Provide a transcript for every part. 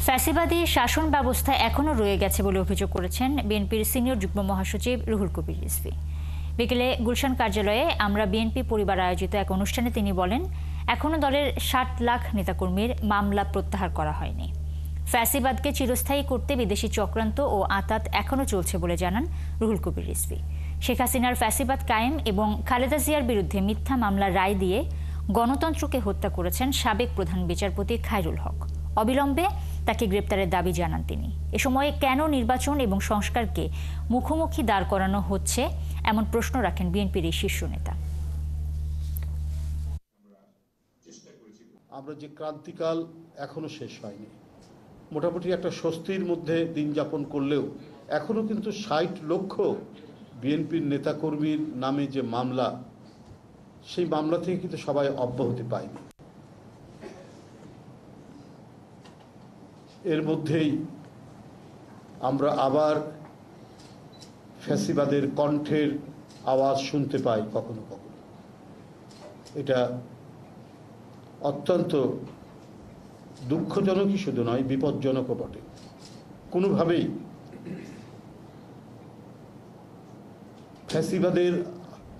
ফ্যাসিবাদী শাসন ব্যবস্থা এখনো রয়ে গেছে বলে অভিযোগ করেছেন বিএনপির সিনিয়র যুগ্ম মহাসচিব রুহুল কবির রিজভী। বিকেলে গুলশান কার্যালয়ে আমরা বিএনপি পরিবার আয়োজিত এক অনুষ্ঠানে তিনি বলেন, এখনো দলের ৬০ লাখ নেতাকর্মীর মামলা প্রত্যাহার করা হয়নি। ফ্যাসিবাদকে চিরস্থায়ী করতে বিদেশি চক্রান্ত ও আঁতাত এখনো চলছে বলে জানান রুহুল কবির রিজভী। শেখ হাসিনার ফ্যাসিবাদ কায়েম এবং খালেদা জিয়ার বিরুদ্ধে মিথ্যা মামলার রায় দিয়ে গণতন্ত্রকে হত্যা করেছেন সাবেক প্রধান বিচারপতি খায়রুল হক। অবিলম্বে তাকে গ্রেপ্তারের দাবি জানান তিনি। এ সময়ে কেন নির্বাচন এবং সংস্কারকে মুখোমুখি দাঁড় করানো হচ্ছে এমন প্রশ্ন রাখেন বিএনপির এই শীর্ষ নেতা। আমরা যে ক্রান্তিকাল এখনো শেষ হয়নি, মোটামুটি একটা স্বস্তির মধ্যে দিন যাপন করলেও এখনো কিন্তু ৬০ লক্ষ বিএনপির নেতাকর্মীর নামে যে মামলা, সেই মামলা থেকে কিন্তু সবাই অব্যাহতি পায়নি। এর মধ্যেই আমরা আবার ফ্যাসিবাদের কণ্ঠের আওয়াজ শুনতে পাই কখনো কখনো। এটা অত্যন্ত দুঃখজনকই শুধু নয়, বিপজ্জনকও বটে। কোনোভাবেই ফ্যাসিবাদের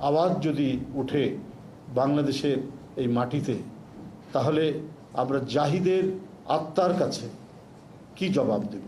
আওয়াজ যদি ওঠে বাংলাদেশের এই মাটিতে, তাহলে আমরা জাহিদের আত্মার কাছে কি জবাব দেব?